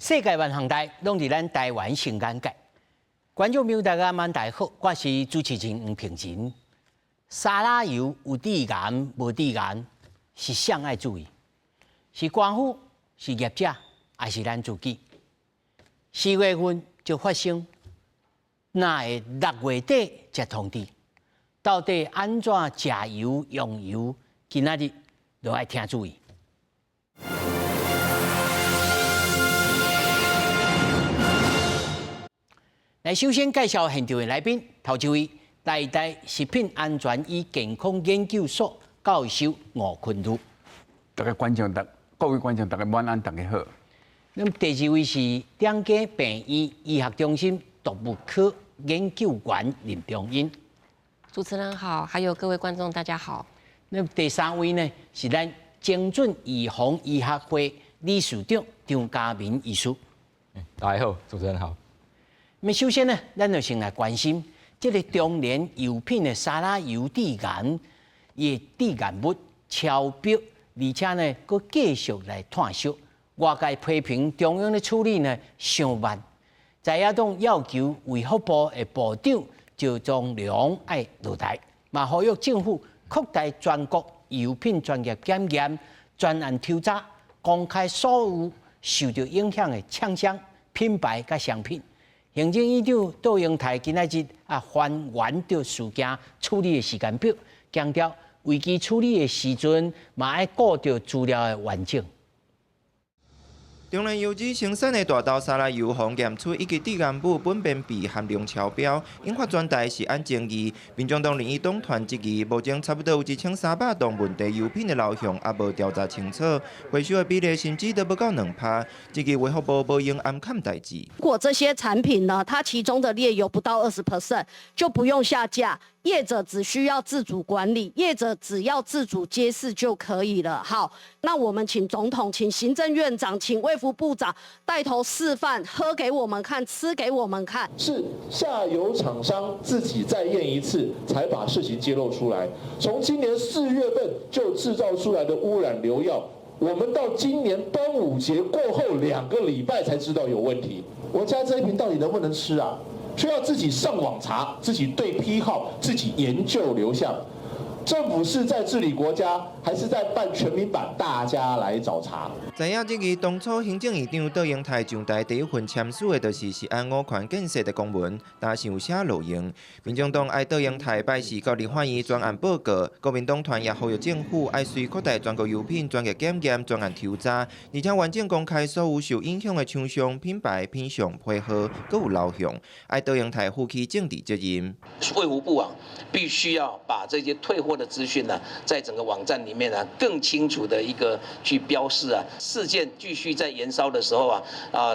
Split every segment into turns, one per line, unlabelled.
世界万行台拢伫咱台湾新眼界。观众朋友大家晚大好，我是主持人黄平仁。沙拉油有致癌无致癌，是谁爱注意？是官府，是业者，还是咱自己？4月份就发生，那会6月底才通知。到底安怎食油用油？今仔日就爱听注意。来，首先介绍现场的来宾，头一位台大食品安全与健康研究所教授吴坤儒。
各位观众，各位观众，大家晚安，大家好。
那么第二位是张家病院医学中心动物科研究员林中英。
主持人好，还有各位观众大家好。
那么第三位呢是咱精准预防医学会理事长张家明医师。
大家好，主持人好。
那么首先呢，咱就先来关心这个中联油品的沙拉油致癌，伊致癌物超标，而且呢，佮继续来探索。外界批评中央的处理呢上慢，在野党要求卫福部的部长赵忠良爱落台，嘛呼吁政府扩大全国油品专业检验、专案抽查，公开所有受到影响的厂商、品牌甲商品。行政院长杜英台今仔日还原着事件处理的时间表，强调危机处理的时阵嘛要顾着资料的完整。
中联油脂生产的大豆沙拉油防验出一级致癌物苯苯比含量超标，引发全台食安争议。民众党联谊党团质疑，目前差不多有1300吨问题油品的流向，也无调查清楚，回收的比例甚至都不到2%，质疑卫福部无用暗砍代志。
如果这些产品呢，它其中的列油不到20%，就不用下架。业者只需要自主管理，业者只要自主揭示就可以了。好，那我们请总统、请行政院长、请卫福部长带头示范，喝给我们看，吃给我们看。
是下游厂商自己再验一次，才把事情揭露出来。从今年4月份就制造出来的污染流药，我们到今年端午节过后2个礼拜才知道有问题。我家这一瓶到底能不能吃啊？需要自己上网查，自己对批号，自己研究流向。政府是在治理国家，还是在办全民版？大家来找茬。
知影这个当初行政院长杜英台上台第一份签署的，就是食安5权建设的公文，但是有写路用。民众党爱杜英台拜示高立法院专案报告，国民党团也呼吁政府爱随扩大全国油品专业检验、专案抽查，而且完整公开所有受影响的厂商、品牌、品相、配合，各有流向。爱杜英台负起政治责任。
卫福部必须要把这些退货的资讯呢，在整个网站里面呢，更清楚的一个去标示事件继续在延烧的时候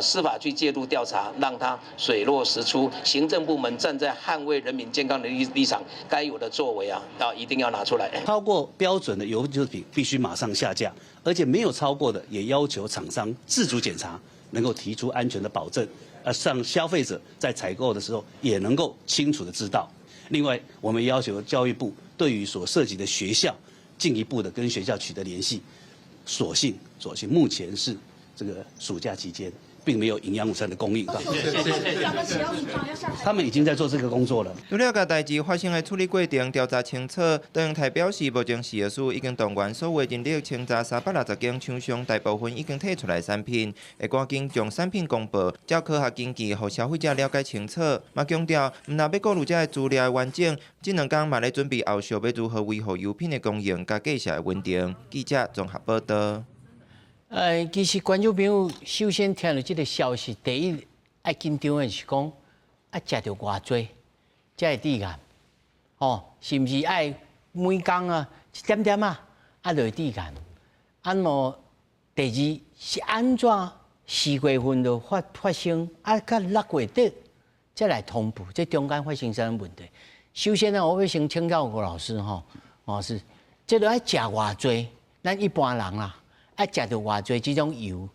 司法去介入调查，让它水落石出。行政部门站在捍卫人民健康的立场，该有的作为一定要拿出来。
超过标准的油制品必须马上下架，而且没有超过的，也要求厂商自主检查，能够提出安全的保证，让消费者在采购的时候也能够清楚的知道。另外，我们要求教育部对于所涉及的学校，进一步的跟学校取得联系。所幸目前是这个暑假期间，并没有营养午餐的供应。他们已经在做这个工作了。
除了甲代志发生的处理过程调查清楚，杜英台表示，目前事业署已经动员所有人力清查360间厂商，大部分已经退出来产品，会赶紧将产品公布，照科学根据，互消费者了解清楚。嘛强调，毋若要顾虑这个资料的完整，这2天嘛咧准备后续要如何维护油品的供应，甲价格的稳定。记者综合报道。
其实观众朋友首先听到这个消息，第一爱紧张的是讲，食到偌济才会致癌，是毋是爱每工一点点就会致癌？么第二是安怎4月份就发生，到6月底再来通报，这中间发生啥问题？首先我要先请教吴老师老师，这都爱食偌济，咱一般人爱食到偌济这种油，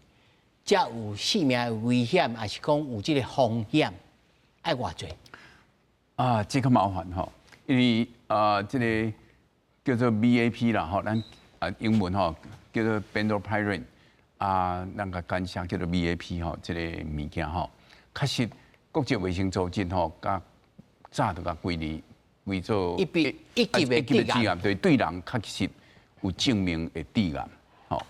才有性命的危险，还是讲有这个风险？爱偌济？
这个麻烦因为这个叫做 VAP 啦咱英文叫做 benzopyrene 啊，人甲干涉叫做 VAP 吼，这个物件吼，确实国际卫生组织吼，甲早就甲规定为做
一级的致癌，
对人确实有证明会致癌。吼，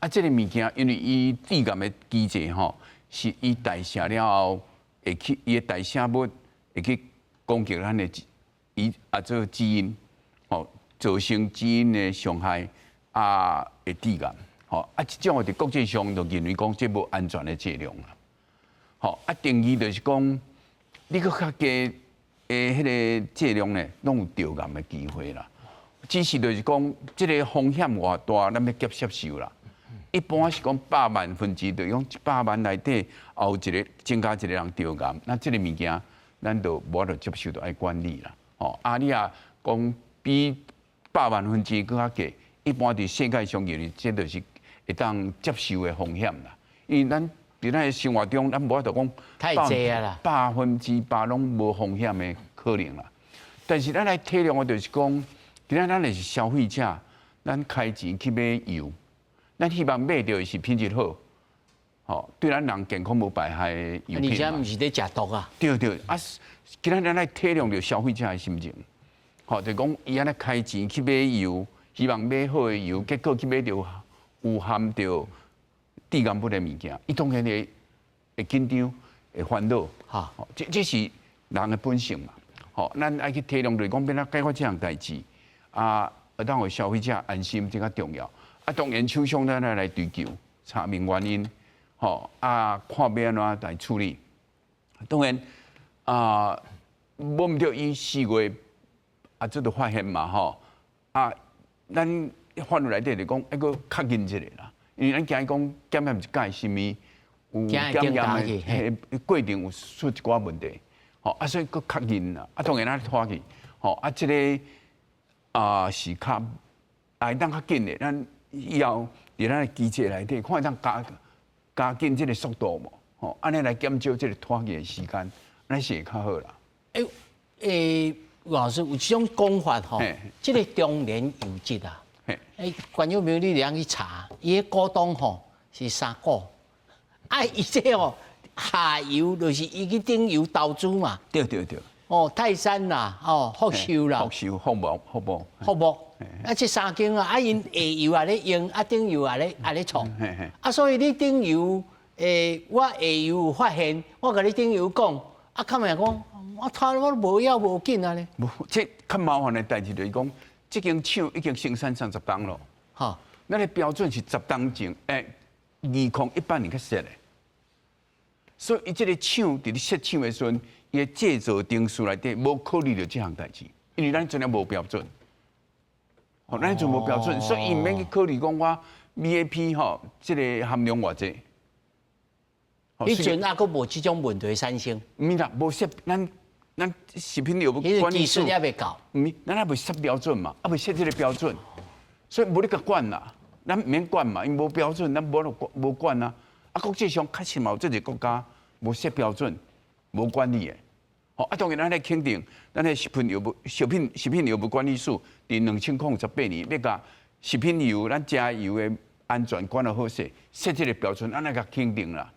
啊，这个物件因为伊致癌的机制吼，是伊代谢了后会去伊的代谢物会去攻击咱的做基因，吼，造成基因的伤害啊，会致癌。吼啊，这种伫国际上就认为讲这无安全的剂量啦。吼啊，定义就是讲，你搁较低诶，迄个剂量呢，拢有着癌的机会啦。只是就是讲，这个风险偌大，咱要接受啦。一般是讲100万分之，就用100万内底后一个增加一个人着癌，那这个物件咱就无法度接受，就爱管理啦。吼，啊，你啊讲比100万分之更较低，一般伫世界上认为这就是会当接受的风险啦。因为咱伫咱的生活中，咱无法度讲
太济啊啦
100%拢无风险的可能啦。但是咱来体谅的就是讲，今仔咱是消费者，咱开钱去买油，咱希望买到的是品质好，吼，对咱人健康无败害的油品嘛。
而且毋是咧食毒啊。
对对，啊，今仔咱来体谅着消费者的心情，吼，就讲伊安尼开钱去买油，希望买好的油，结果去买到有含着致癌物的物件，伊当然会紧张、会烦恼，
哈，
这是人的本性嘛。吼，咱爱去体谅，就是讲变咱解决这样代志，啊，当互消费者安心，这较重要。啊，当然厂商咱来追究，查明原因，吼，啊，看要安怎来处理。当然，啊，摸唔到伊4月啊，这都发现嘛，吼，啊，咱法律内底就讲，还佫确认一下啦。因为咱惊讲检验一届是咪有检验的过程有出一寡问题，吼啊，所以佫确认啦。啊，当然咱拖去，吼啊，这个啊是较会当较紧的，咱以后伫咱的机制内底，看会当加紧这个速度无，吼，安尼来减少这个拖去的时间，咱是会较好啦。
老师有这种讲法吼，这个中年油脂啊。关于你两去查，伊个股东吼是三股，啊，伊这哦下游就是伊去顶游投资嘛。
对对对。
哦，泰山啦，哦，福寿啦，
福木，
啊，这三间啊，啊，因下游也咧用，啊，顶游也咧创，啊，所以你顶游，我下游有发现，我甲你顶游讲，啊，看咪讲，我无要无紧啊咧。
无，这较麻烦的代志就是讲。这间厂已经生产30吨了，
哈，
咱的标准是10吨前，2018年开设的，所以伊这个厂伫咧设厂的时阵，伊的制造定数内底无考虑到这项代志，因为咱真正无标准，吼，咱就无标准，所以伊毋免去考虑讲我 VAP 吼，这个含量偌济。
你阵啊，佫无这种问题产生？
毋是啦，无设咱食品药物管理署
技术也未够，
咱还未设标准嘛，还未设这个标准，所以无你甲管啦，咱唔免管嘛，因无标准，咱无管啦。啊，国际上确实嘛有这个国家无设标准，无管理的。吼，啊，当然咱来肯定，咱的食品药物管理署伫2018年要甲食品油、咱食油的安全管理好势，设这个标准，咱来甲肯定啦。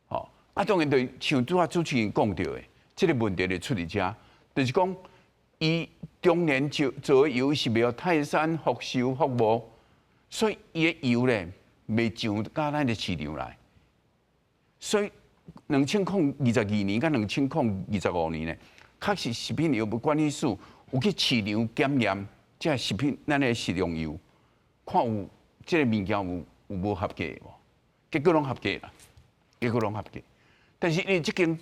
吼，啊，当然就像拄啊主持人讲到的。这个问题就出伫遮，就是讲，伊中年做油是袂有泰山、福寿、福木，所以伊的油咧未上到咱的市场来。所以2022年甲2025年咧，确实食品药物管理署有去市场检验这食品咱的食用油，看有这个物件有无合格无？结果拢合格啦，但是因为这间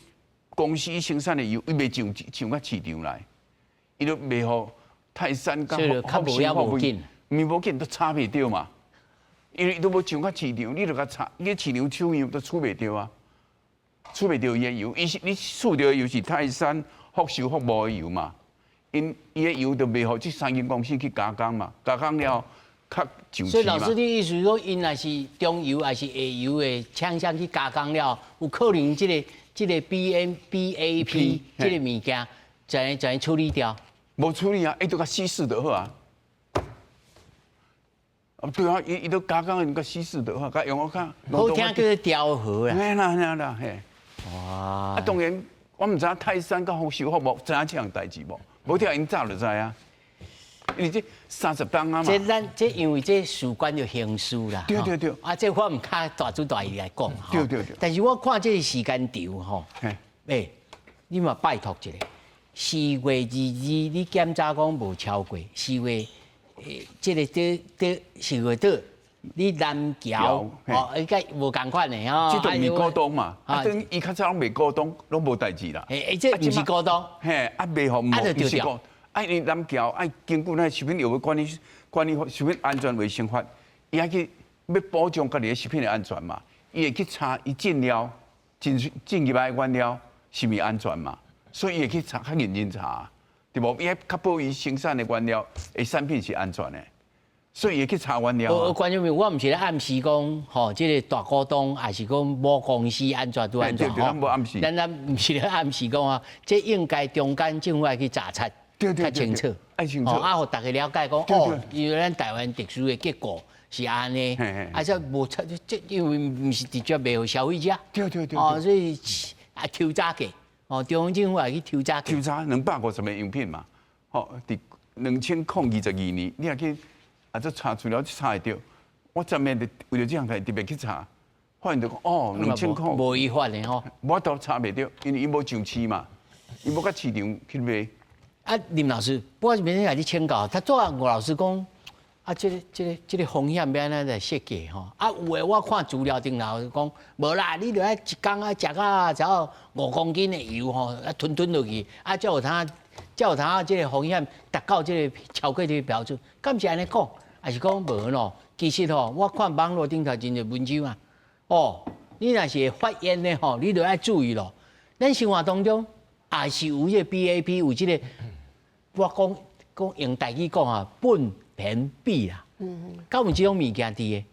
公司生产的油，伊未上到市场来，伊都未互泰山甲福寿无紧，无紧都差袂着嘛。因为伊都无上到市场，你著甲查，你市场取样都取袂着啊，取袂着伊的油。伊是你取到的油是泰山、福寿、福木的油嘛，因伊的油都未互这3间公司去加工嘛，加工了较上市嘛。
所以老师，你意思说，因若是中油还是下游的厂商去加工了，有可能这个 BAP 这个物件，怎处理掉？
无处理啊，伊都甲稀释就好啊。对啊，伊都加工人个稀释的话，甲用我看。
好听叫做调和啦。
嘿啦嘿。
哇！
啊，当然，我唔知影泰山甲丰收好无，知影这样代志无？无听因早就知啊。因为这30档啊嘛。
这因为这事关就刑事啦。
对。
啊，这我唔较大主大意来讲。
对。
但是我看这个时间长吼，你嘛拜托一下，4月22你检查讲无超过4月，这个4月底你南桥应该无共款的
这都未股东嘛，等伊较早拢未股东，拢无代志啦。
这毋是股东，
未好
就丢掉。
你南桥根据那食品药物管理食品安全卫生法，伊还去要保障家己的食品的安全嘛，伊会去查伊进料进入来的原料是毋是安全嘛，所以伊会去查较认真查，对无？伊还确保伊生产的原料的产品是安全的。所以会去查原料。
观众朋友，我唔是咧暗示讲，吼，这个大股东还是讲某公司安怎都安怎，
咱无暗示。
咱唔是咧暗示讲啊，这应该中间政府要去查察，较清楚，
爱清楚。
啊，互大家了解讲，因为咱台湾特殊的结果是安尼，啊，这无这因为唔是直接卖互消费者。
对。
哦，所以啊，抽查嘅，哦，中央政府也去抽查。
抽查250个样品嘛，吼，伫2022年，你也去。这查资料查会到，我昨暝为了这样，特别去查，发现到2000块，
无违法的吼，
我都查袂到，因为伊无上市嘛，伊无甲市场去卖。
啊，林老师，我明天来你请教，他昨下吴老师讲，啊，这个风险要安怎来设计吼？啊，有诶，我看资料顶头讲，无啦，你著爱一工啊，食到只要5公斤的油吼，啊吞落去，啊，才有他这个风险达到这个超过这个标准，敢是安尼讲？还是讲无咯？其实吼，我看网络顶头真侪文章啊。你若是会发炎的吼，你著要注意咯。咱生活当中也是有这 BAP 有这个，我讲用台语讲啊，苯醛比啦。敢有这种物件伫的？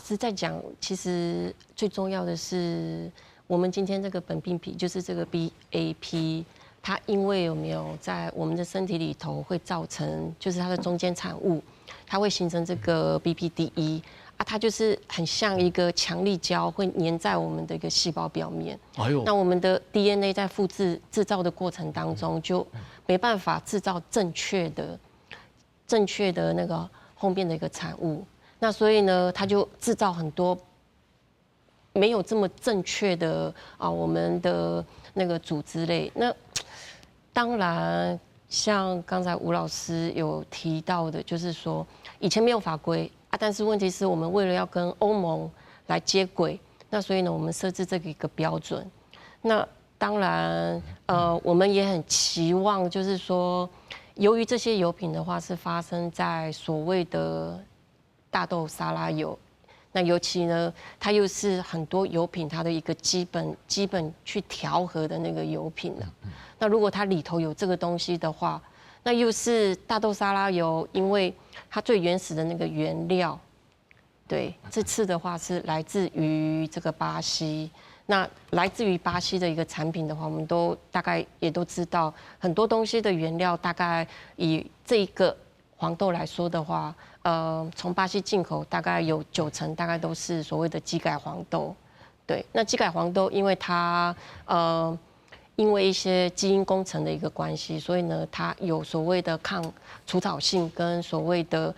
是在讲，其实最重要的是，我们今天这个苯并芘，就是这个 BAP。它因为有没有在我们的身体里头会造成，就是它的中间产物，它会形成这个 BPD-1啊，它就是很像一个强力胶，会粘在我们的一个细胞表面。那我们的 DNA 在复制制造的过程当中，就没办法制造正确的那个后面的一个产物。那所以呢，它就制造很多没有这么正确的我们的那个组织类。那当然，像刚才吴老师有提到的，就是说以前没有法规啊，但是问题是我们为了要跟欧盟来接轨，那所以呢，我们设置这个一个标准。那当然，我们也很期望，就是说，由于这些油品的话是发生在所谓的大豆沙拉油。那尤其呢，它又是很多油品它的一个基本去调和的那个油品了。那如果它里头有这个东西的话，那又是大豆沙拉油，因为它最原始的那个原料，对，这次的话是来自于这个巴西。那来自于巴西的一个产品的话，我们都大概也都知道，很多东西的原料大概以这一个黄豆来说的话。从巴西进口大概有90%，大概都是所谓的基改黄豆。对，那基改黄豆因为它因为一些基因工程的一个关系，所以呢，它有所谓的抗除草性跟所谓的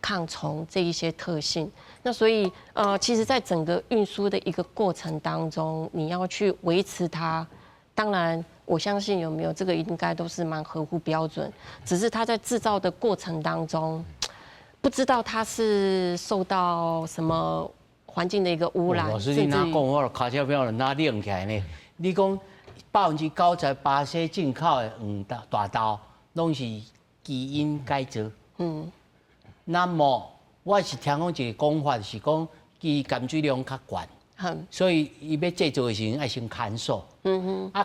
抗虫这一些特性。那所以其实在整个运输的一个过程当中，你要去维持它，当然。我相信有没有这个应该都是蛮合乎标准，只是它在制造的过程当中，不知道它是受到什么环境的一个污染。
老师，你哪讲我卡车票哪冷起来呢？你讲90%巴西进口的大豆拢是基因改造。那么我是听讲一个讲法是讲，其含水量较悬。所以伊要制作的时候要先砍锁，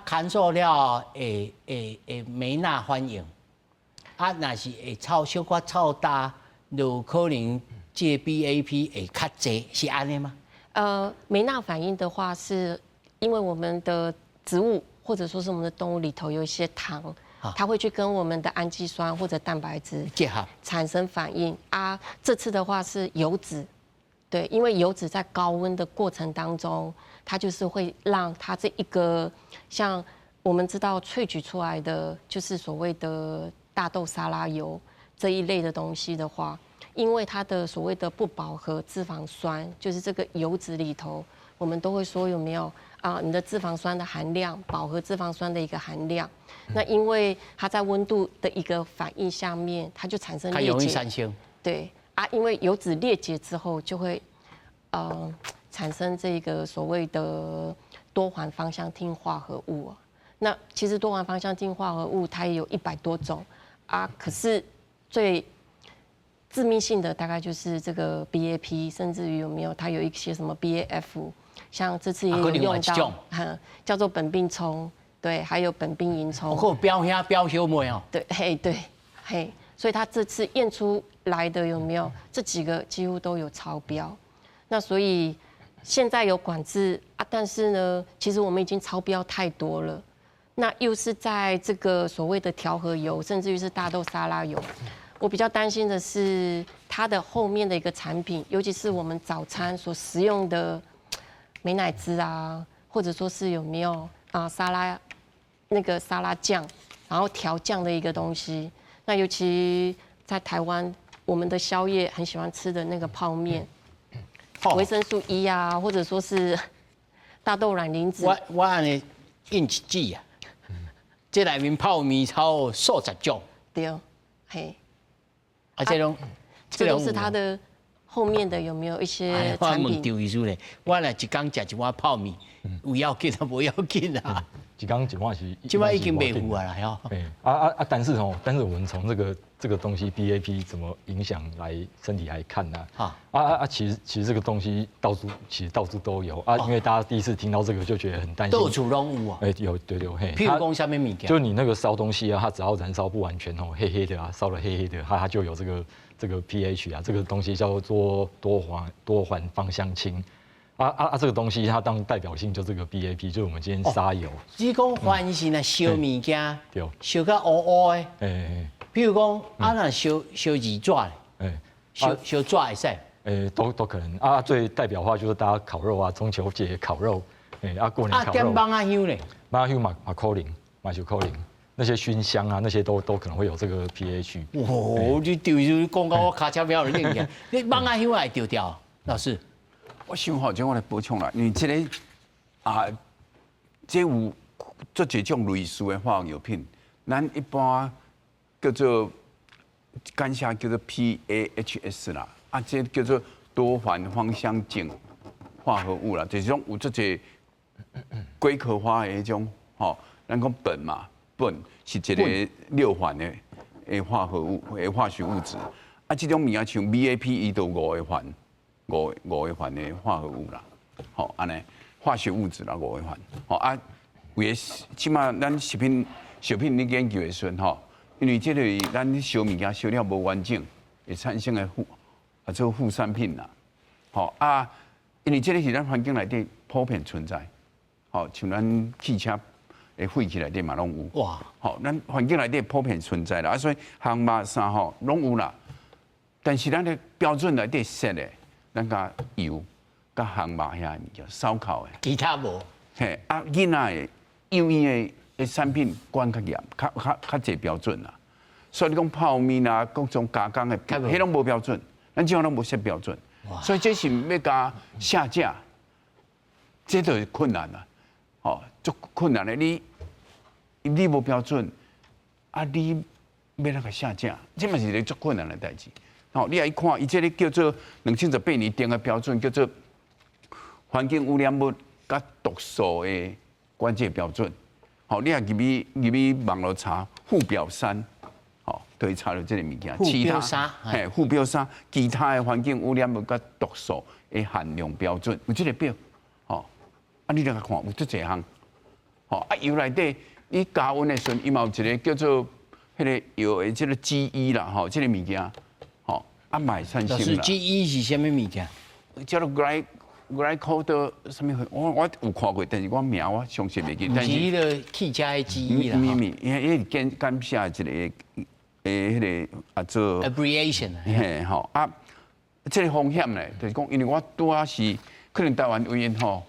砍锁了会没钠反应，若是会小可臭大，就可能这 BAP 会较济，是安尼吗？
没钠反应的话，是因为我们的植物或者说是我们的动物里头有一些糖，它会去跟我们的氨基酸或者蛋白质
结合
产生反应啊。这次的话是油脂，对，因为油脂在高温的过程当中，它就是会让它这一个像我们知道萃取出来的就是所谓的大豆沙拉油这一类的东西的话，因为它的所谓的不饱和脂肪酸，就是这个油脂里头，我们都会说有没有啊？你的脂肪酸的含量，饱和脂肪酸的一个含量，那因为它在温度的一个反应下面，它就产生裂解，
它容易产生。
对啊，因为油脂裂解之后，就会产生这个所谓的多环芳香烃化合物啊。那其实多环芳香烃化合物它也有100多种啊，可是最致命性的大概就是这个 BAP， 甚至于有没有它有一些什么 BAF， 像这次也有用到，叫做苯并冲，对，还有苯并银冲。
有标小妹哦。
对，嘿，对，嘿，所以它这次验出来的有没有这几个几乎都有超标。那所以现在有管制啊，但是呢，其实我们已经超标太多了。那又是在这个所谓的调和油，甚至于是大豆沙拉油。我比较担心的是它的后面的一个产品，尤其是我们早餐所食用的美乃滋啊，或者说是有没有啊沙拉酱，然后调酱的一个东西。那尤其在台湾，我们的宵夜很喜欢吃的那个泡面，维生素 E 啊，或者说是大豆卵磷脂。
我按呢印一纸啊，这里面泡面超数10种。
对，嘿。
啊，这
都是它的后面的有没有一些产品？
我问赵医师咧，我若一工食一碗泡面，有要紧啊，无要紧啊？
一工一碗是，
即摆已经袂有啊啦，
对，但是我们从这个东西 BAP 怎么影响来身体来看呢？其实这个东西到处都有啊，因为大家第一次听到这个就觉得很担心。
到处拢有啊。
有对嘿。
譬如讲什么物件？
就你那个烧东西啊，它只要燃烧不完全黑黑的啊，烧了黑黑的，它就有这个 pH 啊，这个东西叫做多环芳香烃。这个东西它当代表性就这个 BAP， 就是我们今天沙油。
只讲凡是呢烧物件，烧到乌乌的，譬如讲那烧二爪的，烧爪会使。
都可能最代表化就是大家烤肉啊，中秋节烤肉，过年烤肉。
点芒啊香咧？
芒啊香嘛可能，就可能。那些熏香啊，那些都可能会有这个 pH。
你就是讲到我卡车表里面，你芒啊香会丢掉，老师。
我想好，这我来补充啦，因为这个这有做这种类似的化学药品，咱一般叫做简写叫做 PAHS 啦，这叫做多环芳香烃化合物啦，就是种有这个龟壳花的迄种，咱讲苯嘛，苯是一个6环的化合物的化学物质，这种物啊像 BAP 伊都5个环。5个环的化合物啦，安尼化学物质啦5个环，为起码咱食品你研究的时阵，因为这个咱烧物件烧了无完整，会产生的做副产品啦，因为这个是咱环境内底普遍存在，像咱汽车的废气内底嘛拢有，哇，咱环境内底普遍存在啦，所以航马啥拢有啦，但是咱的标准内底设的。咱甲油、甲烘肉遐物件，烧烤的，
其他无。
嘿，囡仔的幼儿的产品管较严，较侪标准啦。所以你讲泡面啊，各种加工的，迄拢无标准，咱即项拢无设标准。所以这是要加下架，这就是困难啦。足困难的，你无标准，你要那个下架，这嘛是一个足困难的代志。你来看，伊这个叫做2018年定的标准，叫做环境污染物甲毒素的关键标准。你也入去网络查附表3，可以查到这个物件。
附表3，
附表3，其他的环境污染物甲毒素的含量标准有这个表。你来看有这几项。油内底你加温的时候，伊嘛有一个叫做迄个油的这个GE啦，这个物件。买产生啦。
老师，GE是什么物件？
叫做 glycol 的什么？我有看过，但是我名我详细袂记。
不是迄个汽车的记忆啦。
因为感谢一个迄个做
abbreviation
嘿吼啊，这个风险咧，就是讲，因为我拄啊是可能台湾委员吼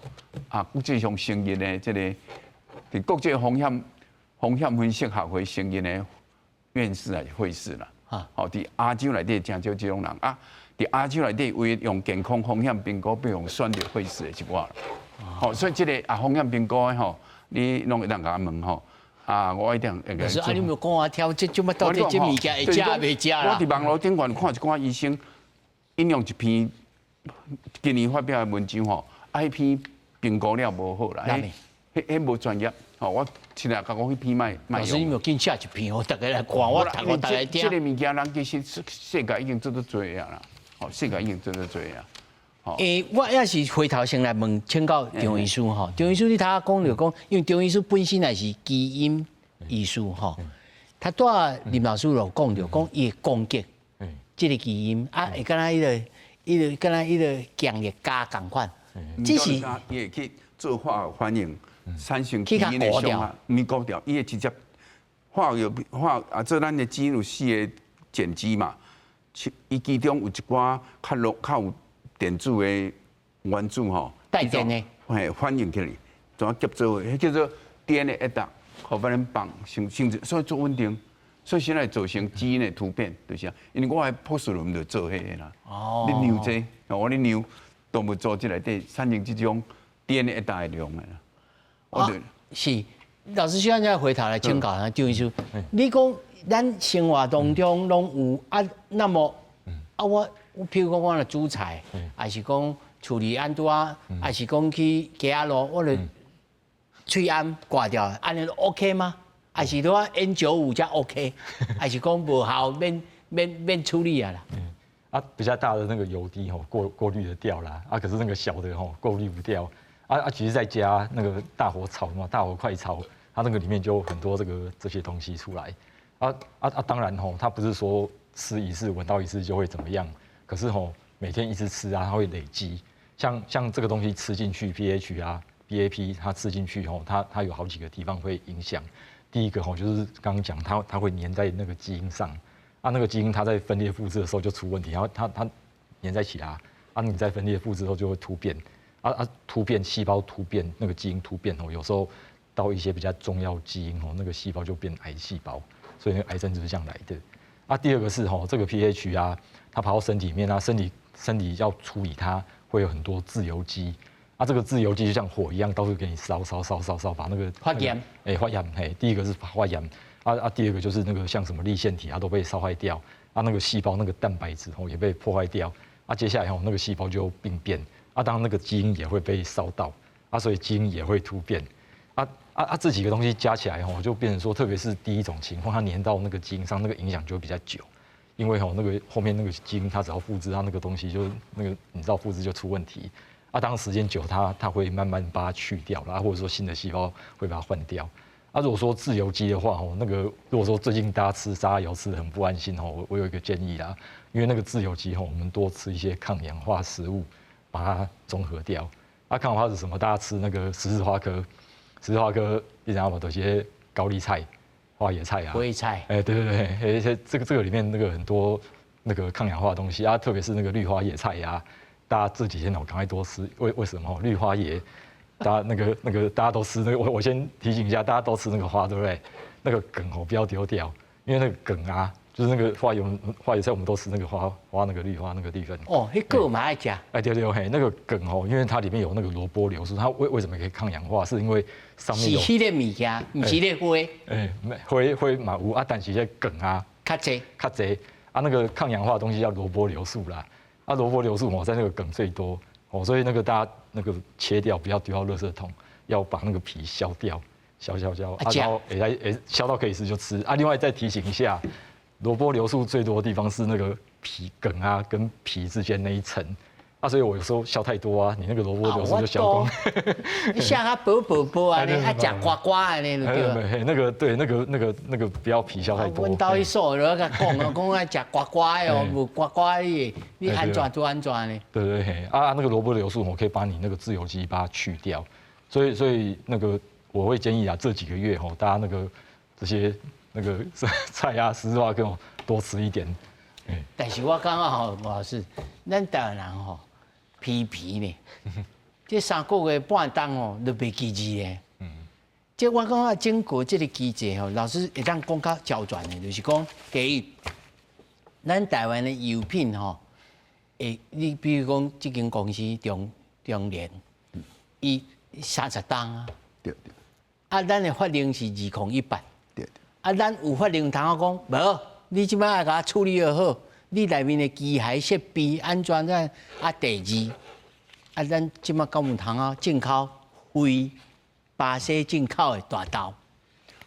国际上承认的这个伫国际风险分析学会承认的院士还是会士啦。吼，伫亚洲内底真少这种人啊。伫亚洲内底，为用健康风险评估，比用选择会士的一寡啦。好，所以这个风险评估的吼，你拢会当甲我问吼。我一定会。
老师，你冇讲我挑这么到底这物件会食袂食啦？
我伫网络顶悬看一寡医生引用一篇今年发表的文章吼，迄篇评估了无好啦，迄无专业。吼，我现在甲讲迄篇卖用。
老师，你冇紧写一篇，我大家来看，我读我大家听。
这个物件人其实世界已经做得多啊啦。哦，世界已经做得多啊。
我也是回头先来问，请教张医师吼。张医师，你头讲就讲，因为张医师本身也是基因医师吼，他拄林老师有讲着讲，伊会攻击这个基因啊，会敢若伊个敢若伊个强烈加共款，
这是伊会去做化学反应，产生基因的伤害，唔搞掉，伊会直接化做咱的基因有4个碱基嘛。伊其中有一寡较有电子的元素吼，
带电的，
反应起来，怎啊结做伙，迄叫做 DNA 一达，互别人绑性质，所以做稳定，所以现在造成基因的突变，就是啊，因为我的博士论文就做迄个啦。哦。你牛这，我你牛动物组织内底产生这种 DNA 一达的量的啦。
是，老师现在回头来请教张医师，你讲。咱生活当中拢有那么我譬如讲我来煮菜，还是讲处理安怎，还是讲去街路，我咧喙安挂掉，安尼都 OK 吗？还是说 N95 才 OK？ 还是讲无效免处理啊啦？
比较大的那个油滴过滤得掉啦，可是那个小的过滤不掉，其实在家那个大火炒嘛，大火快炒，它那个里面就有很多这些东西出来。当然它不是说吃一次闻到一次就会怎么样，可是每天一直吃它会累积。像这个东西吃进去 pH 啊 BAP 它吃进去它有好几个地方会影响。第一个就是刚刚讲它会粘在那个基因上，那个基因它在分裂复制的时候就出问题，然后它粘在起来，你在分裂复制之后就会突变，突变细胞突变那个基因突变有时候到一些比较重要基因那个细胞就变癌细胞。所以那个癌症就是这样来的。第二个是这个 pH 啊，它跑到身体里面身体要处理它，会有很多自由基。这个自由基就像火一样，到处给你烧，把那个
发炎。
发炎。第一个是发炎。第二个就是那个像什么粒线体都被烧坏掉。那个细胞那个蛋白质也被破坏掉。接下来那个细胞就病变。当然那个基因也会被烧到。所以基因也会突变。这几个东西加起来就变成说，特别是第一种情况，它粘到那个基因上，那个影响就会比较久，因为那个后面那个基因它只要复制，它那个东西就那个你知道复制就出问题，当时间久它会慢慢把它去掉了，或者说新的细胞会把它换掉。如果说自由基的话那个如果说最近大家吃沙拉油吃得很不安心我有一个建议啦，因为那个自由基我们多吃一些抗氧化食物，把它中和掉。抗氧化是什么？大家吃那个十字花科。十字花科，你知道吗？有些高丽菜、花椰菜啊，
花椰菜，
对，这个里面那个很多那个抗氧化的东西特别是那个绿花椰菜呀，大家这几天赶快多吃。为什么？绿花椰，大家那个大家都吃那个，我先提醒一下，大家都吃那个花，对不对？那个梗不要丢掉，因为那个梗就是那个花椰菜，我们都吃那个花那个绿花那个绿粉。
那个我蛮爱吃。
对，那个梗因为它里面有那个萝卜硫素，它为什么可以抗氧化？是因为上面有。是迄个物件，不是那花。花嘛有但是那梗较济。那个抗氧化的东西叫萝卜硫素啦。萝卜硫素在那个梗最多所以那个大家那个切掉，不要丢到垃圾桶，要把那个皮削掉，削，然后削到可以吃就吃。另外再提醒一下。萝卜硫素最多的地方是那个皮梗跟皮之间那一层，所以我有时候削太多啊，你那个萝卜有时候就削光。
你像它薄啊，你啊吃瓜瓜的呢，对吧？
那个对，那个不要皮削太多。
阮兜去所了甲讲爱吃瓜瓜的哦，无瓜瓜的，你安怎都安怎呢？
对，那个萝卜的油素，我可以把你那个自由基把它去掉，所以那个我会建议啊，这几个月大家那个这些那个菜啊、丝袜跟多吃一点。
但是我感觉吼，吴老师，咱台湾人吼皮呢，这3个月半冬哦，都袂记字咧。这我感觉经过这个机制吼，老师会当讲较焦全的，就是讲第一，咱台湾的油品吼，你比如讲这间公司中联，伊30档啊，
对。
咱的法令是2018，
对。
咱有法令通我讲无。你即摆要甲处理好，你内面的机械设备安全咱第二，咱即摆敢有通啊进口非巴西进口的大豆？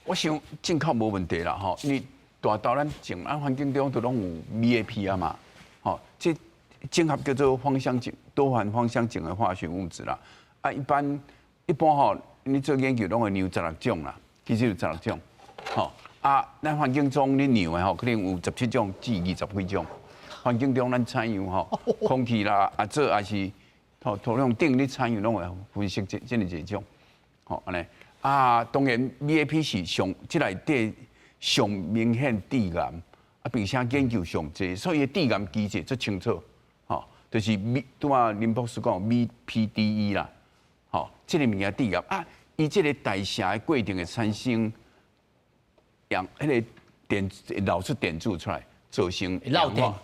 我想进口无问题啦，吼，因为大豆咱种环境中都拢有 VAP 啊嘛，吼，这整合叫做芳香烃多环芳香烃的化学物质啦。一般吼，你做研究拢会牛16种啦，其实有16种，吼。咱环境中你牛的吼，可能有17种至20几种。环境中咱采样吼，空气啦，这也是土壤顶你采样拢会分析这几种，吼安尼。当然 VAP 是上即内底上明显致癌，并且研究上济，所以致癌机制最清楚，吼，就是林博士讲 VPDE 啦，吼，这个物件致癌伊这个代谢的过程会产生。迄个老是点缀出来，造成氧化，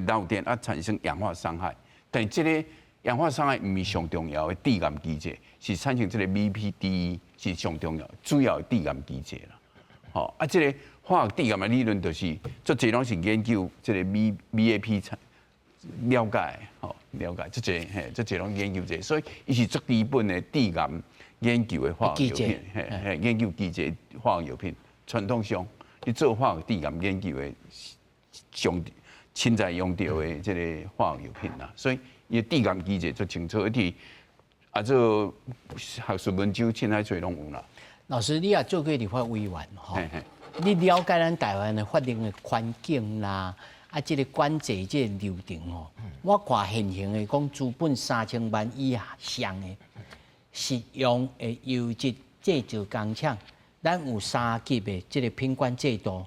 漏电产生氧化伤害。但这个氧化伤害唔是上重要的致癌机制，是产生这个 VPDE 是上重要主要的致癌机制啦。这个化学致癌的理论就是做这拢是研究这个 VAP 了解，了解这拢研究者，所以伊是最基本的致癌研究的化学药品，研究机制化学药品。传统上，你做化学致癌研究的上现在用到的这个化学药品啦，所以伊致癌机制最清楚，而且做学术研究凊彩做拢有啦。
老师，你也做过立法委员吼，你了解咱台湾的法令的环境啦，这个管制这个流程哦，我看现行的讲资本3000万以上的，实用的优质制造工厂。咱有3级的这个品管制度，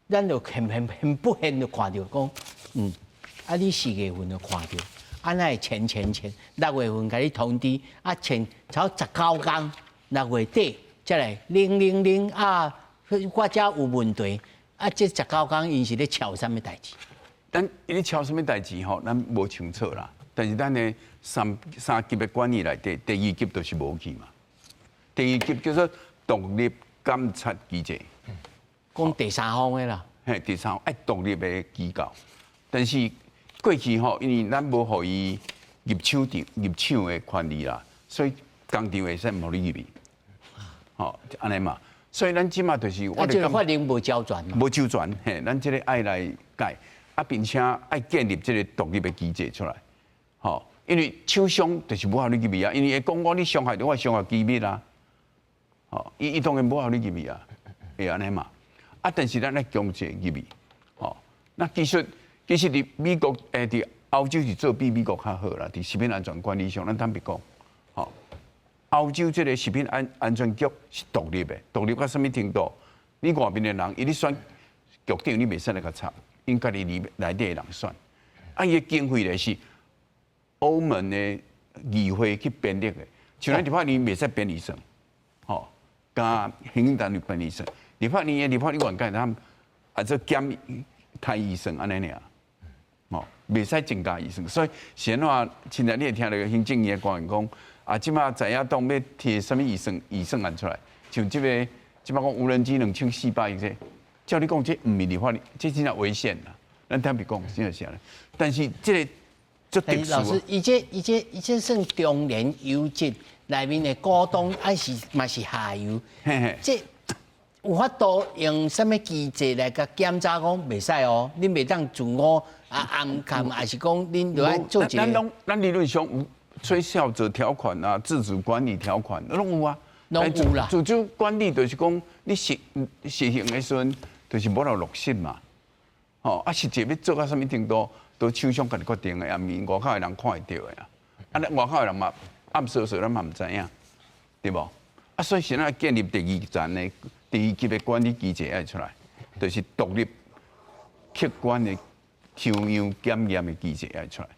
咱就很不幸就看到讲，你4月份就看到，那前6月份甲你通知，前超19天，6月底再来000我遮有问题，这19天因是咧敲什么代志？
咱咧敲什么代志吼，咱无清楚啦。但是咱的三级的管理内底，第2级就是无去嘛。第2级叫做独立监察机制，
讲第3方的啦。
第3方爱独立的机构，但是过去吼，因为咱无互伊入手的权利啦，所以工厂会使唔互你入去，安尼嘛。所以咱即马就是
我哋法令无周全嘛，
无周全，咱即个爱来改，并且爱建立即个独立的机制出来，因为厂商就是无互你入去啊，因为会讲我你伤害到我商业机密啦。伊当然无效你入去啊，会安尼嘛。但是咱来强制入去，那其实伫美国伫欧洲是做比美国较好啦。伫食品安全管理上，咱坦白讲，欧洲这个食品安全局是独立的，独立到什么程度？你外面的人，伊咧选局长，你袂使来甲插，因家己内底的人选。伊的经费咧是欧盟的议会去编列的，像咱立法院袂使编预算，加行政单位编预算，立法院员界他们做减开预算安尼尔，袂使增加预算，所以现在现在你会听到行政院的官员讲，即马在野党要提什么预算案出来，像即马讲无人机2400亿这，照你讲这唔是立法，这真正危险啦。咱坦白讲，真系是安尼。但是这个足特殊。
老师，伊这算中联优质内面的股东，还是嘛是下游？这有法度用什么机制来甲检查讲袂使哦？恁袂当自我暗砍，还是讲恁落来做一个？
咱理论上有吹哨者条款啊，自主管理条款拢有啊。
拢有啦。
自主管理就是讲你实行的时阵，就是无落实嘛。吼，啊实际要做到什么程度，都厂商家己决定的，也毋是外口的人看会到的啊。啊，外口的人嘛暗说咱嘛毋知影，对无？啊，所以现在建立第二站的第二级的管理机制爱出来，就是独立、客观的抽样检验的机制爱出来。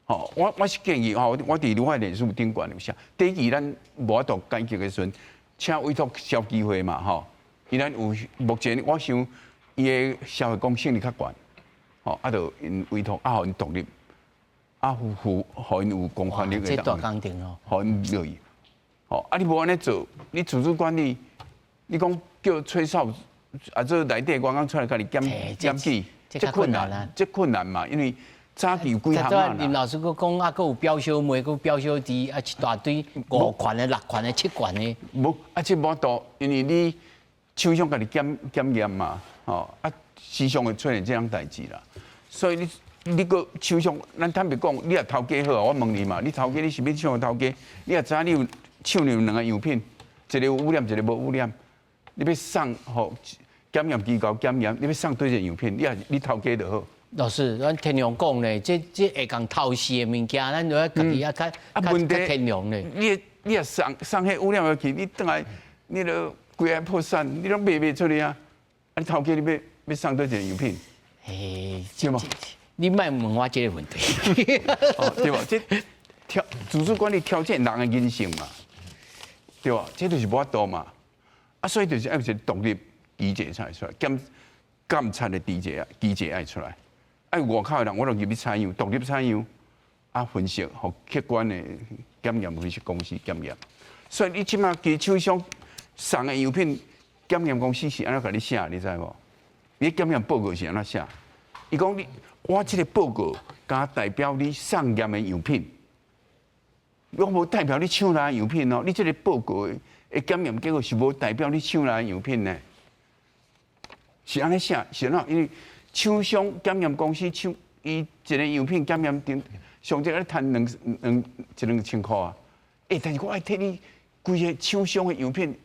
吼，我是建议吼，我伫我脸书顶管有写，第一咱无法度解决的时阵，请委托消基会嘛吼，伊咱有目前我想伊的消费公信力较悬，吼，啊，就因委托啊，互因独立，啊，互因有公权力
这大工程哦，
互因乐意。吼，啊，你无安尼做，你自主管理，你讲叫吹哨，啊，做内底员工出来甲你检举，
这困难啦，
这困难嘛，因为早期有几项啊。
林老师佫讲啊，佫有标小妹，佫标小弟，啊，一大堆5权的、6权的、7权的。
无，啊，这无多，因为你厂商甲你检验嘛，吼，啊，时常会出现这样代志啦。所以你个厂商，咱坦白讲，你也头家好，我问你嘛，你头家你是要抢头家？你也知影你有抢你有2个样品，一个有污染，一个无污染，你要送互检验机构检验，你要送对一个样品，你头家就好。
老师，咱天良讲咧，这会讲偷视的物件，咱就要家己较天良咧。
你也送迄污染落去，你等来你就规个破产，你拢卖袂出去啊！啊，你头家你要送对一个样品，
嘿，
对吗？
你莫问我这个问题，
对吧？这自主管理挑战人的人性嘛，对吧？这就是无法度嘛。啊，所以就是要一个独立机制才出来，监察的机制爱出来。啊，外口的人我就入去采样，独立采样，啊，分析和客观的检验分析公司检验。所以你即马其厂商送的样品，检验公司是安怎甲你写，你知无？你检验报告是安怎写？伊讲我这个报告，敢代表你送验的样品，我无代表你抢来的样品哦。你这个报告的检验结果是无代表你抢来的样品呢？是安尼写，是安怎？因为厂商检验公司抢伊一个样品检验顶，上只咧赚2千块啊！但是我爱替你规个厂商的样品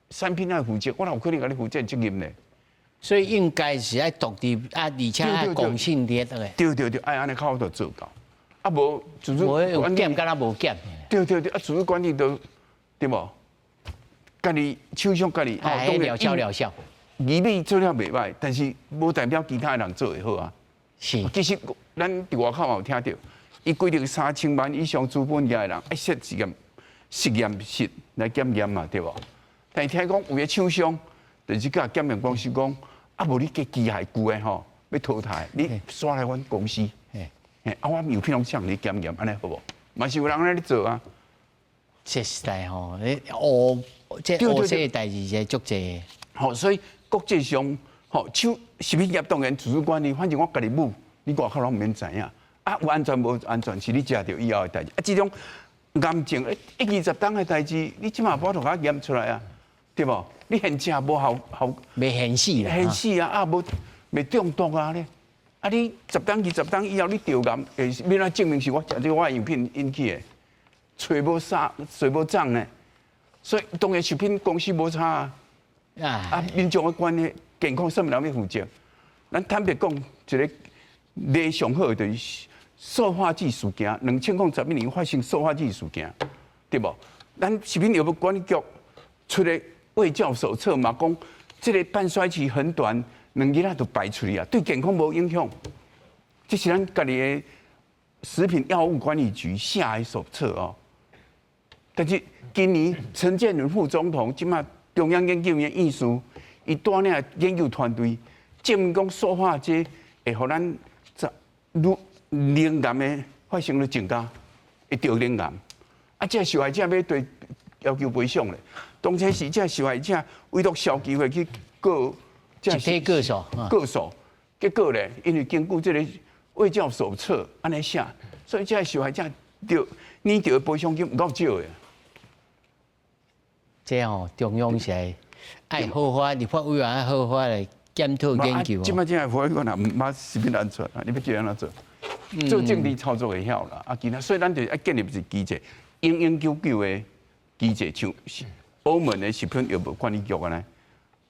产品来负责，我哪有可能甲你负责责任呢？
所以应该是爱独立啊，而且爱公信力的。
对，爱安尼靠都做到，啊无自主
管理检，敢若无检。
对，啊自主管理都对无？家己厂商家己
疗效。
义理做了袂歹，但是无代表其他人做会好啊。
是。
其实咱伫外口嘛有听到，伊规定3000万以上资本家的人爱设实验室来检验嘛，对无？但是听讲有个厂商，就是甲检验公司讲，啊无你个机械旧的吼，要淘汰，你刷来阮公司，啊我样品拢向你检验，安尼好无？嘛是有人安尼做啊。
这时代吼，这的代志是足济。
好，所以国际上，像食品业当然自主管理，反正我家己母，你外口拢毋免知影。啊，有安全无安全是你食着以后的代志。啊，这种癌症120档的代志，你即马无同甲验出来啊，对无？你现食无效，
未现死啦，
现死啊！啊，无未中毒啊咧。啊，你10档20档以后你着癌，要来证明是我食这个我的样品引起的，找无啥，找无账呢。所以当然食品公司无差啊。啊，民众的管理健康什么人要负责？咱坦白讲，一个例上好就是塑化剂事件，2011年发生塑化剂事件，对无？咱食品药物管理局出的卫教手册嘛，讲这个半衰期很短，2日仔就排出去啊，对健康无影响。这是咱家己的食品药物管理局下的手册哦。但是今年陈建仁副总统即马中央研究院院士，伊带领研究团队证明讲塑化剂会互咱灵癌的发生率增加，会得灵癌。啊，这受害者要对要求赔偿咧。当初是这受害者委托消基会去告，
集体告
诉，结果咧，因为根据这个卫教手册安尼写，所以这受害者你得赔偿金唔够少的。
这中央是爱好法，立法委员爱好法来检讨研究。
即摆正系我讲啦，唔怕食品安全啊，你要怎样来做？做政治操作会晓啦，其他所以咱就要建立一个机制，永永久久的机制，像澳门的食品药物管理局安尼，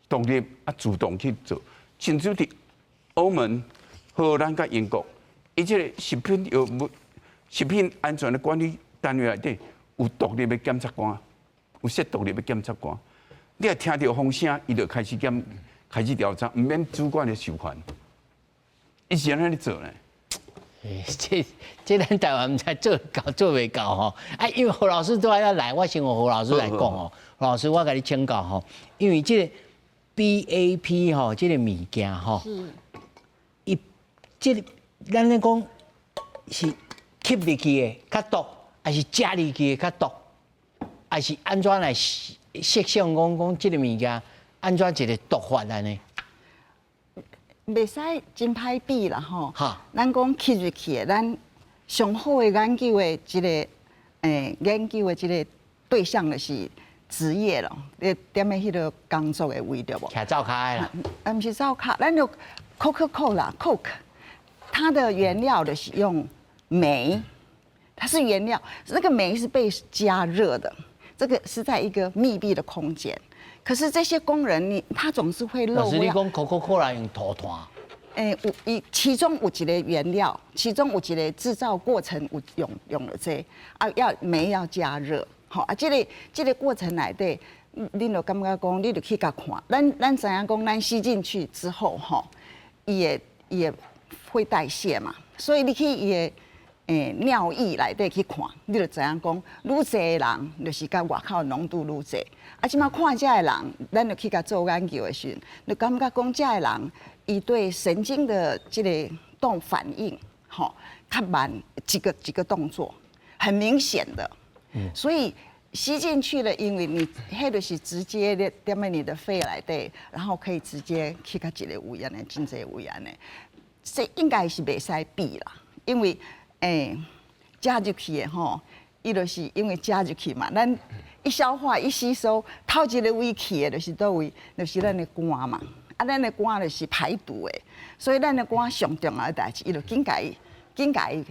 独立主动去做，甚至伫澳门、荷兰甲英国，伊即个食品药物、食品安全的管理单位内底有独立的检察官，有设独立的检察官，你若听到风声，伊就开始调查，唔免主管的授权，伊是安尼做呢？
这咱台湾唔知做袂到吼。因为侯老师都要来，我先和侯老师来讲哦。侯老师，我甲你请教吼，因为这个 BAP 吼，这个物件吼，伊这个咱咧讲是吸入去的较毒，还是食入去的较毒，还是安怎来设想讲这个物件安怎一个毒法安尼？
袂使真歹比啦吼。
哈，
咱讲吸入去的，咱上好的研究的一个研究的一个对象就是职业咯，踮咧迄个工作的位对无？
徛灶骹的啦。
毋是灶骹，咱就 Coca-Cola， 它的原料就是用煤，它是原料，那个煤是被加热的，这个是在一个密闭的空间。可是这些工人，他总是会漏
老师，你
掉。
讲 Coca-Cola 用涂炭？
其中有一个原料，其中有一个制造过程有用了这煤要加热，好这个过程内底，恁就感觉讲，你就去甲看，咱知影讲，咱吸进去之后，吼，伊也会代谢嘛，所以你去伊的尿液内底去看，你就知影讲，愈侪的人就是甲外口浓度愈侪。即马看这的人，咱就去甲做研究的时候，就感觉讲这的人，伊对神经的这个反应，吼，较慢几个动作，很明显的。所以吸进去了，因为你迄就是直接的踮在你的肺内底，然后可以直接去到一个胃安尼，真侪胃安尼，这应该是袂使比啦，因为加入去的吼，伊就是因为加入去嘛，咱一消化一吸收，头一个位去的就是倒位，就是咱的肝嘛。咱的肝就是排毒的，所以咱的肝上重要的代志，伊就紧甲伊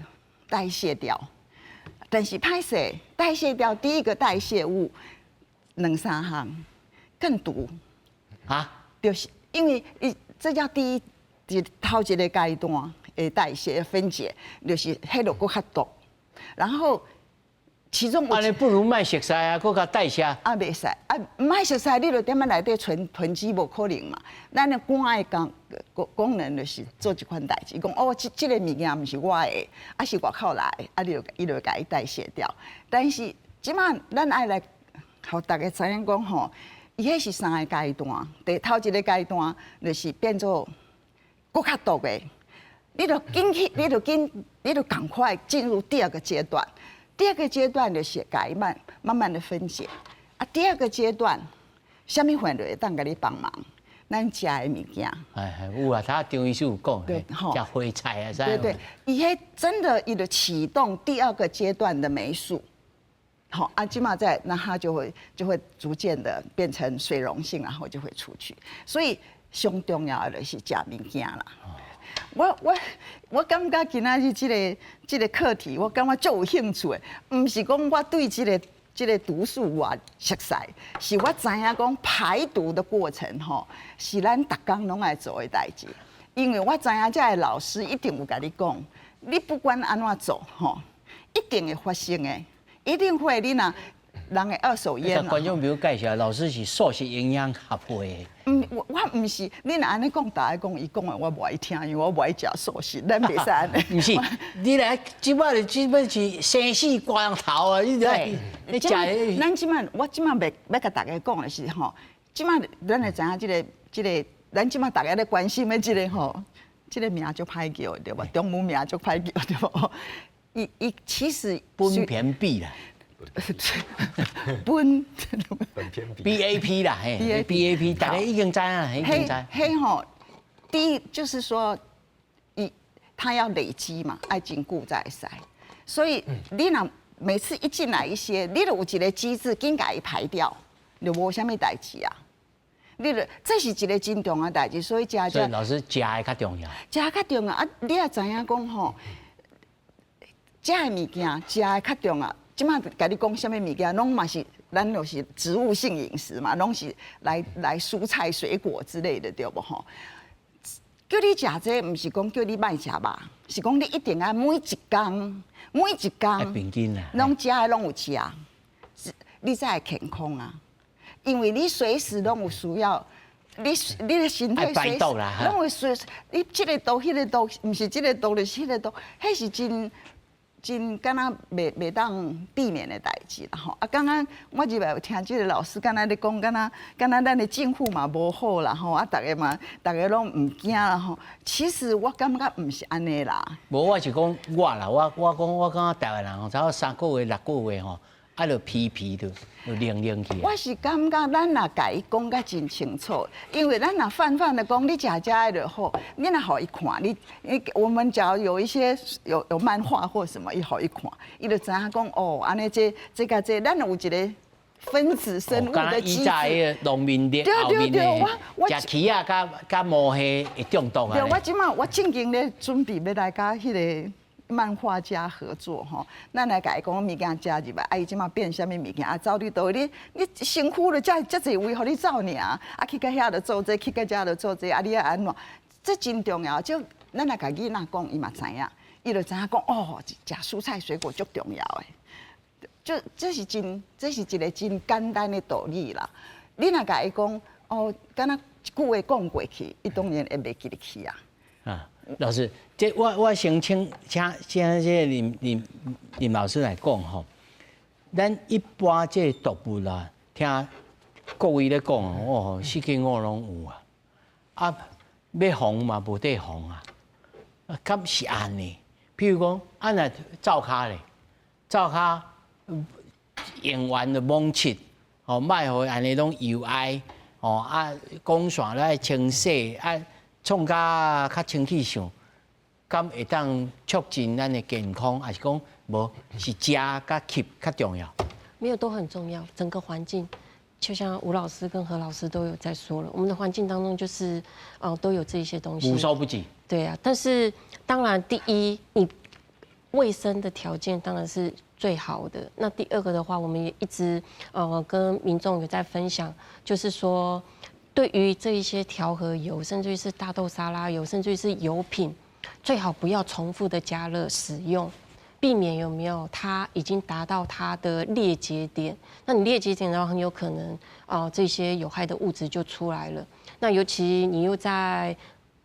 代谢掉。但是歹势代谢掉第一个代谢物2、3项更毒
啊，
就是因为这叫第一头一个阶段的代谢分解，就是迄个更较毒，然后。其中
安尼不如卖熟菜啊，搁较代谢。
袂使唔爱熟菜，你就踮在内底囤积，无可能嘛。咱的肝的功能就是做一款代志，讲哦，这个物件毋是我的，是外口来的，伊就甲伊代谢掉。但是即马咱爱来，互大家知影讲吼，伊迄是3个阶段，头一个阶段就是变做更较毒的，你就赶快进入第2个阶段。第2个阶段就是改慢慢的分解，第2个阶段，什么饭就会当甲你帮忙，咱食的物件。
有啊，他张医师有讲，
对，
食花菜啊，
对，伊迄真的伊就启动第2个阶段的霉素，好即马那它就会逐渐的变成水溶性，然后就会出去。所以上重要的就是食物件啦。我感觉今仔日这个课题，我感觉足有兴趣的，唔是讲我对这个毒素我熟悉，是我知影讲排毒的过程吼，是咱逐工拢爱做的代志。因为我知影这个老师一定有甲你讲，你不管安怎做吼，一定会发生的，一定会你若人的2手烟啦。
观众朋友介绍，老师是素食营养协会的。
我唔是，你若安尼讲，大家讲伊讲的，我无爱听，因为我无爱食素食，咱袂使安尼。
唔是，你来即摆是生死关头啊！你食，
咱我即摆要甲大家讲的是吼，即摆咱会知影这个，咱即摆大家咧关心的这个吼，这个名足歹叫对无？中文名足歹叫对无？伊其实
苯偏比啦。
苯
BAP 啦，嘿 BAP， 大家已经知啦，已经知。
嘿吼，第一就是说，它要累积嘛，爱经固再塞，所以你若每次一进来一些，你就有一个机制，紧甲伊排掉，就无啥物代志啊。这是一个真重要代志，所以
所以老师食的较重要。
食较重要啊！你也知影讲吼，食的物件食的较重要。即马甲你讲什么物件，拢嘛是咱就是植物性饮食嘛，拢是来蔬菜水果之类的，对不吼？叫你食这，毋是讲叫你莫食吧，是讲你一定要每一工
平均啊，
拢食的拢有吃，你才会健康啊。因为你随时拢有需要，你的身体随时拢会随，你这个度、迄个度，毋是这个度就是迄个度，迄是真敢若袂当避免的代志啦吼。啊，刚刚我入来有听这个老师敢若咧讲，敢若咱的政府嘛无好啦吼，啊，大家拢唔惊啦吼。其实我感觉唔是安尼啦。
无，我是讲我啦，我感觉台湾人吼，差不多3个月、6个月吼，啊，就皮就冷起。
我是感觉咱若甲伊讲甲真清楚，因为咱若泛的讲，你食的就好，你若互伊看，我们只要有一些有漫画或什么，伊互伊看，伊就知影讲哦，安尼这个咱有一个分子生物的机制。以前
迄个农民的后面的食蛆啊，甲毛蟹会中毒啊。
对，我正经咧准备要来甲迄个漫画家合作吼，咱来甲伊讲物件加入来，啊伊即马变啥物物件啊？走你倒你辛苦了，遮侪位互你走尔，啊去到遐就做这，去到遮就做这，啊你要安怎？这真重要，就咱来甲囡仔讲，伊嘛知影，伊就知影讲哦，食蔬菜水果足重要诶。就这是一个真简单的道理啦。你若甲伊讲哦，敢若一句话讲过去，伊当然会袂记得起啊。
啊，老师，这我先请这林老师来讲吼。咱一般这动物啦，听各位咧讲哦，四季五拢有啊。啊，要防嘛无得防啊。敢是安尼？譬如讲，咱来灶骹咧，灶骹用完就猛切，哦，莫互安尼拢油埃，哦啊，光线来清洗啊。创较清气上，敢会当促进咱的健康，还是讲无是食甲吸较重要？
没有，都很重要。整个环境，就像吴老师跟何老师都有在说了，我们的环境当中就是都有这些东西，
无所不及。
对啊，但是当然，第一，你卫生的条件当然是最好的。那第二个的话，我们也一直跟民众有在分享，就是说。对于这一些调和油，甚至于是大豆沙拉油，甚至于是油品，最好不要重复的加热使用，避免有没有它已经达到它的裂节点。那你裂节点的话，很有可能这些有害的物质就出来了。那尤其你又在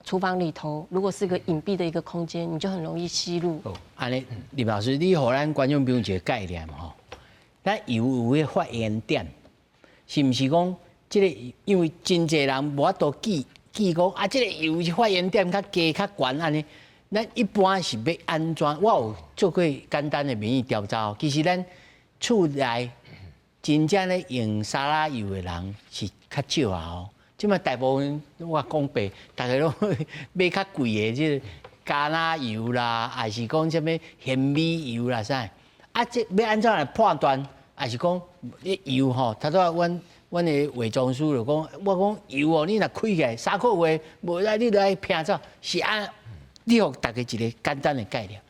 厨房里头，如果是个隐蔽的一个空间，你就很容易吸入。
哦，安尼，林老师，你给咱观众朋友一个概念吼，咱油有个发烟点，是毋是讲？这个因为真侪人无法度记讲啊，这个油是发烟点较低较悬安尼。咱一般是要安怎？我有做过简单的民意调查，其实咱厝内真正咧用沙拉油的人是较少啊哦。即嘛大部分我讲白，大家拢买较贵的即个橄榄油啦，还是讲什么咸米油啦啥？啊，这要安怎来判断？还是讲油吼？他说阮的伪装师就讲，我讲油哦，你若开起来3个月，无来你就爱拼走，是安。你给大家一个简单的概念。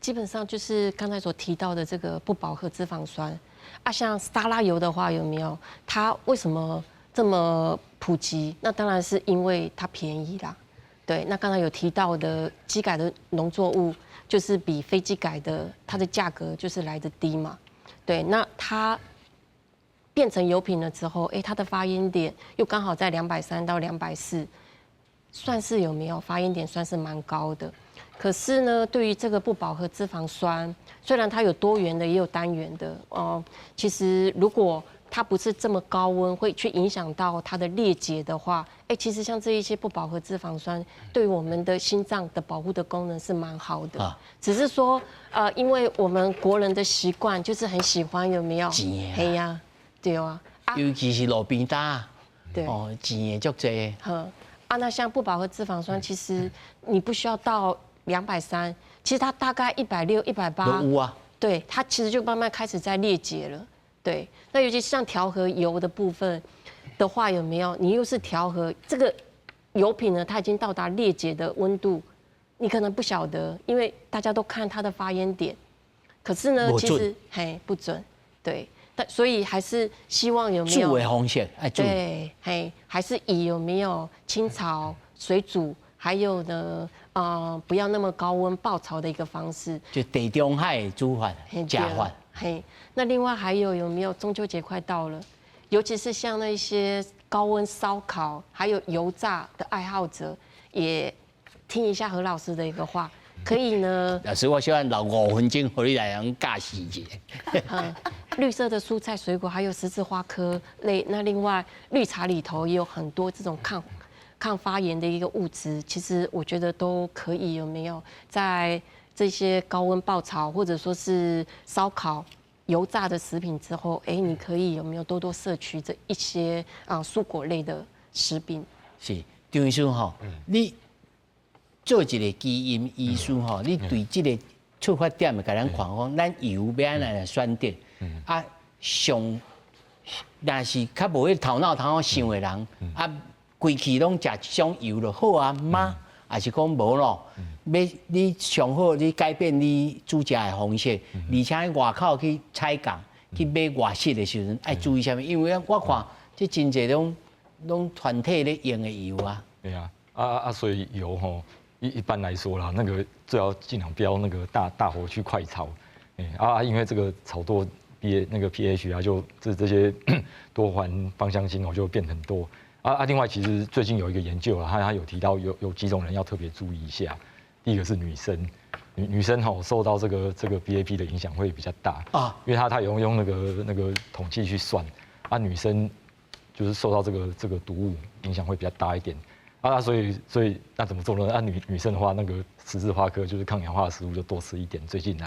基本上就是刚才所提到的这个不饱和脂肪酸啊，像沙拉油的话，有没有？它为什么这么普及？那当然是因为它便宜啦。对，那刚才有提到的基改的农作物，就是比非基改的它的价格就是来得低嘛。对，那它变成油品了之后，它的发烟点又刚好在230到240，算是有没有发烟点算是蛮高的。可是呢，对于这个不饱和脂肪酸，虽然它有多元的也有单元的其实如果它不是这么高温会去影响到它的裂解的话，其实像这一些不饱和脂肪酸对我们的心脏的保护的功能是蛮好的。只是说因为我们国人的习惯就是很喜欢有没有
甜
呀。对啊，
尤其是路边摊，
对
钱也足多。
那像不饱和脂肪酸，其实你不需要到230，其实它大概160、180
都有啊。
对，它其实就慢慢开始在裂解了。对，那尤其是像调和油的部分，的话，有没有你又是调和这个油品呢？它已经到达裂解的温度，你可能不晓得，因为大家都看它的发烟点，可是呢，其实不准，对。但所以还是希望有没有
注的方式爱注意，
对，还是以有没有清炒、水煮，还有呢，不要那么高温爆炒的一个方式，
就地中海煮法、加法。
那另外还有没有中秋节快到了，尤其是像那些高温烧烤还有油炸的爱好者，也听一下何老师的一个话。可以呢，
老师，我希望留5分钟，和你来讲教细节。
绿色的蔬菜水果，还有十字花科类。那另外，绿茶里头也有很多这种抗发炎的一个物质。其实我觉得都可以，有没有在这些高温爆炒或者说是烧烤、油炸的食品之后，你可以有没有多多摄取这一些蔬果类的食品？
是，张医生吼，你做一个基因医师吼，你对这个出发点甲咱看讲，咱油要安怎来选择？若是较无迄头脑想的人，规气拢食这种油就好啊吗？还是讲无咯？你上好，你改变你煮食的方式，而且外口去采购去买外食的时阵，爱注意啥物？因为我看这真侪拢团体咧用的油啊。
对啊，所以油吼。一般来说啦，那个最好尽量不要那个大火去快炒，因为这个炒多那个 pH 啊，就这些多环芳香烃就变很多另外，其实最近有一个研究啦，他有提到有几种人要特别注意一下。第一个是女生，女生受到这个 BAP 的影响会比较大因为他有用那个统计去算女生就是受到这个毒物影响会比较大一点。所以那怎么做呢？女生的话，那个十字花科就是抗氧化的食物就多吃一点。最近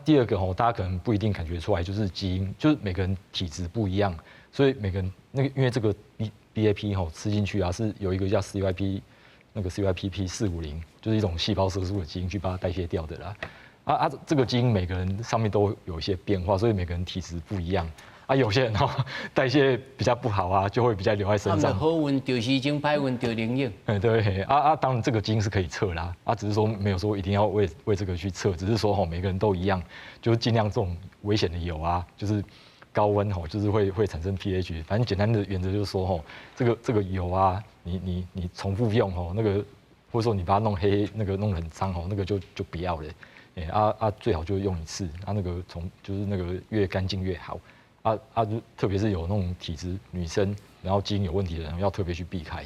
第二个大家可能不一定感觉出来，就是基因，就是每个人体质不一样，所以每个人因为这个 BAP 吃进去是有一个叫 CYP 那个 CYPP450，就是一种细胞色素的基因去把它代谢掉的啦。这个基因每个人上面都有一些变化，所以每个人体质不一样。有些人代谢比较不好就会比较留在身上。
他们好运丢西精，歹运丢灵应。
对，当然这个基因是可以测啦，只是说没有说一定要为这个去测，只是说每个人都一样，就是尽量这种危险的油就是高温就是会产生 pH。反正简单的原则就是说这个油你重复用那个，或者说你把它弄黑，那个弄得很脏那个就不要了。最好就用一次，那个就是那个越干净越好。就特别是有那种体质女生，然后基因有问题的人，要特别去避开。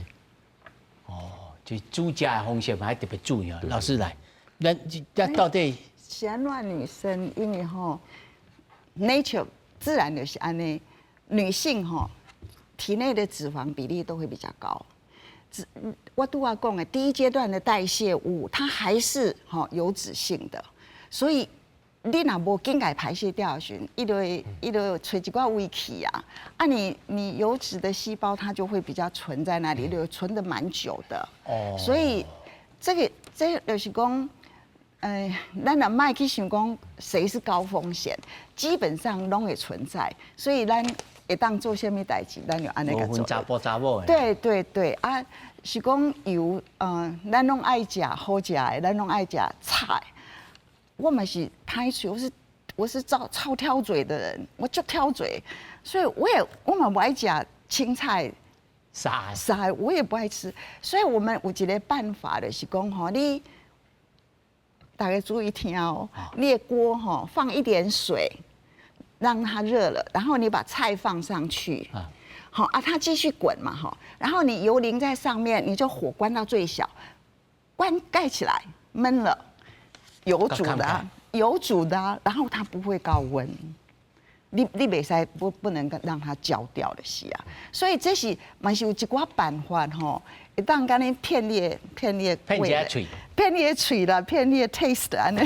就煮食的方式还特别注意啊。老师来，那到底
嫌乱女生，因为nature 自然就是安尼，女性体内的脂肪比例都会比较高。我都要讲的，第一阶段的代谢物，它还是油脂性的，所以。你若无紧改排泄掉的时候，伊就吹一挂胃气啊！你油脂的细胞它就会比较存在那里，就存得蛮久的。所以这就是讲，咱若卖去想讲谁是高风险，基本上拢会存在。所以咱会当做什么代志，咱就安尼个做。
查甫查某的。
对是讲油，咱拢爱食好食的，咱拢爱食菜。我们是拍嘴，我是超挑嘴的人，我就挑嘴，所以我们不爱吃青菜，
啥
我也不爱吃，所以我们有一个办法的是讲你大家注意听你的锅放一点水，让它热了，然后你把菜放上去，它继续滚嘛然后你油淋在上面，你就火关到最小，盖起来焖了。油煮的然后它不会高温，你袂使不能让它焦掉的是所以这是嘛是有一寡办法会当甲你骗你的嘴，骗你的嘴啦，骗你的 taste 安尼，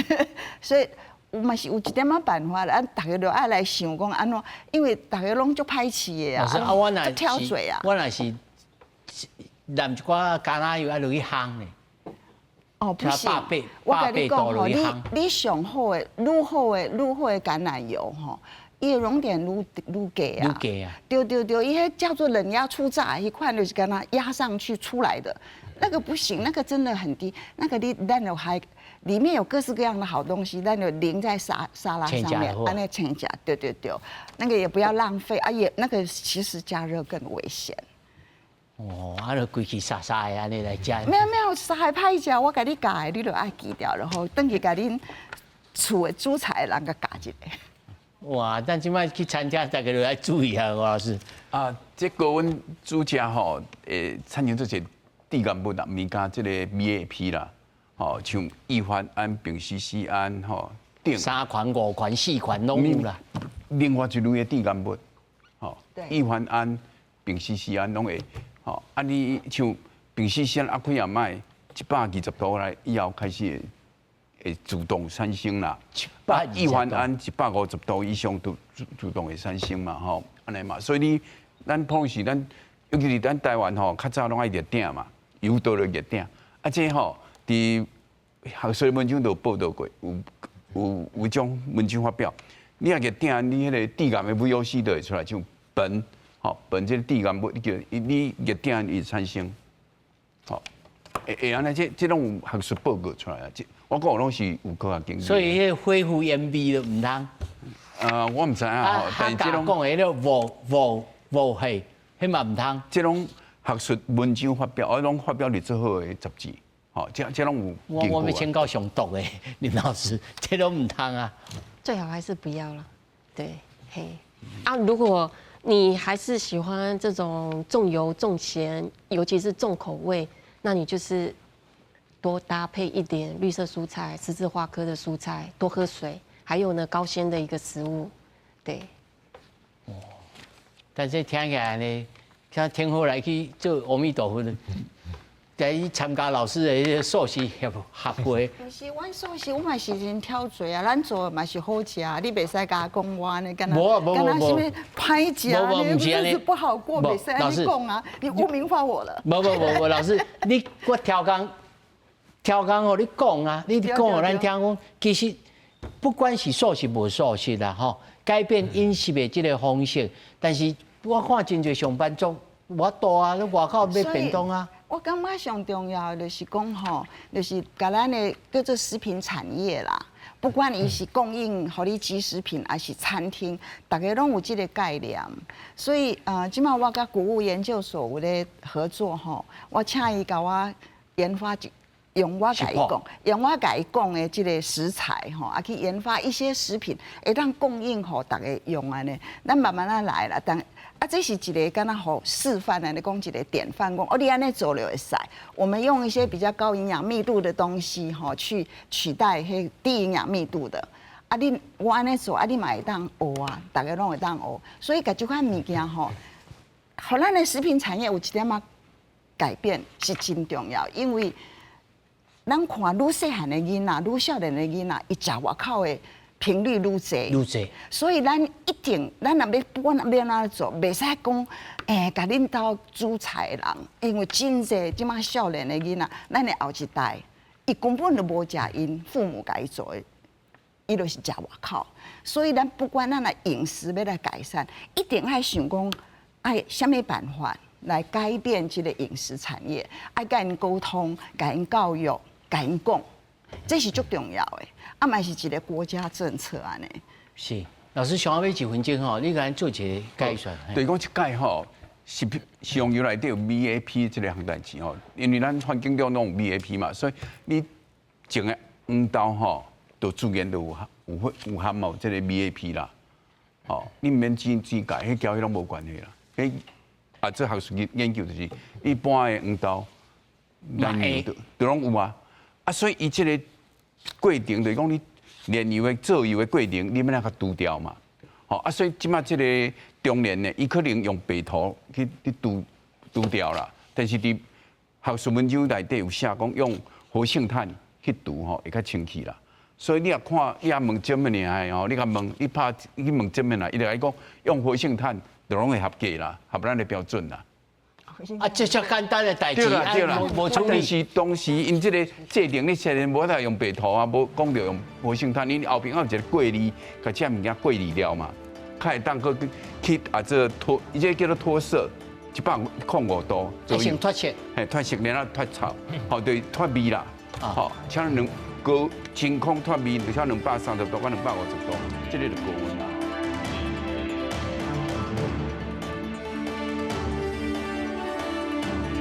所以嘛是有一点仔办法啦，大家就爱来想讲安怎，因为大家拢足歹饲的
我若
挑嘴
我若是淋一寡橄榄油落去烘呢。
不是，我跟你讲你上好的、愈好的橄榄油伊的熔点愈低啊。
低啊。
对，伊迄叫做冷压初榨，一块就是跟它压上去出来的，那个不行，那个真的很低，那个咱有还里面有各式各样的好东西，咱就淋在沙拉上面，安尼清加，对，那个也不要浪费啊，也那个其实加热更危险。
哦，啊，就规气沙沙的安尼来食。
没有，沙还歹食，我甲你教的，你就爱记掉，然后等去甲恁厝的煮菜的人甲教一下。
哇，咱即摆去餐厅，大家都要注意啊，吴老师。
啊，这高温煮食吼，产生这些致癌物啊，咪加这个 VAP 啦，吼，像易环胺、丙烯酰胺吼，等
3款、5款、4款拢有啦。
另外一类的致癌物，吼，易环胺、丙烯酰胺拢会。吼，啊，你像丙烯酰胺压开也卖120度来以后开始会自动产生啦。易环胺150度以上都自动会产生嘛，吼，安尼嘛。所以咱普时尤其是咱台湾吼，较早拢爱热鼎嘛，油倒落热鼎。啊，这吼，伫学术文章都有报道过，有种文章发表，你啊热鼎，你迄个致癌的VOC都会出来，像苯。好，本这个致癌物，你热鼎会产生，好，会安尼这种有学术报告出来啊，我讲拢是有科学根据。
所以迄恢复盐味都唔通。
我唔知啊，吼，
但是这种讲的那无害，迄嘛唔通。
这种学术文章发表，拢发表伫最好的杂志，好，这种有。
我们先告上毒的林老师，这都唔通啊。
最好还是不要了，对，嘿，啊，如果你还是喜欢这种重油重咸，尤其是重口味，那你就是多搭配一点绿色蔬菜、十字花科的蔬菜，多喝水，还有呢高纤的一个食物，对。
哦，但是听起来呢，像天后来去做阿弥陀佛的，来参加老师的迄个寿司合会。
不是，阮寿司我嘛是真挑嘴啊，咱做嘛是好食，你袂使甲我讲我呢，干那什么歹食呢？日子不好过，袂使安尼讲啊，你污名化我了。
无，老师，我挑工互你讲啊，你讲互咱听讲，其实不管是素食无素食啦，吼，改变饮食的这个方式，但是我看真侪上班族，我多啊，你外口买便当啊。
我感觉上重要就是讲吼，就是甲咱的叫做食品产业啦。不管伊是供应互你即食品，还是餐厅，大家拢有这个概念。所以即马我甲谷物研究所有咧合作吼，我请伊甲我研发用我甲伊讲的这个食材吼，啊去研发一些食品，会当供应互大家用安尼，咱慢慢啊来啦。这是一个敢若好示范的，你讲一个典范，讲你安尼做就会使。我们用一些比较高营养密度的东西吼，去取代迄低营养密度的。我安尼做，你嘛会当学啊，大家拢会当学。所以，甲这款物件吼，互咱的食品产业有一点仔改变是真重要，因为咱看愈细汉的囡仔、愈少年的囡仔，伊食外口的频率愈侪，所以咱一定，咱若要不管要哪做，袂使讲，甲恁兜煮菜的人，因为真侪即马少年的囡仔，咱的后一代，伊根本就无食因父母家己做的，伊就是食外口，所以咱不管咱的饮食要来改善，一定爱想讲，爱什么办法来改变这个饮食产业，爱甲因沟通，甲因教育，甲因讲，这是最重要的。嘛是一个国家政策安尼。
是，老师想要几分钟吼，你甲咱做一个介绍。
对，讲即届吼，食用油内底有 VAP 这个项代志吼，因为咱环境中拢有 VAP 嘛，所以你种的黄豆吼，都自然都有含有这个 VAP 啦。吼，你唔免指甲，迄交迄拢无关系啦。这学术研究就是一般的黄豆燃油都拢有啊。所以伊这个过程就是讲你炼油的做油的过程，你要来甲除掉嘛。所以即马这个中年呢，伊可能用白土去除掉啦。但是伫学术文章内底有写讲用活性炭去除会较清气啦。所以你也看，你也问怎么尔吼，你甲问，你问怎么啦，伊就来讲用活性炭就拢会合格啦，合咱的标准啦。
这较简单的代志，
对啦，
无处理。
但是当时因这个制定，你虽然无得用白土啊，无讲着用活性炭，你后边还有一个过滤，甲这物件过滤了嘛，开当个去这脱，伊这叫做脱色，105度
才先脱色，
脱色然后脱臭，好对脱味啦，好像高真空脱味，像230度到250度，这个就高温啦。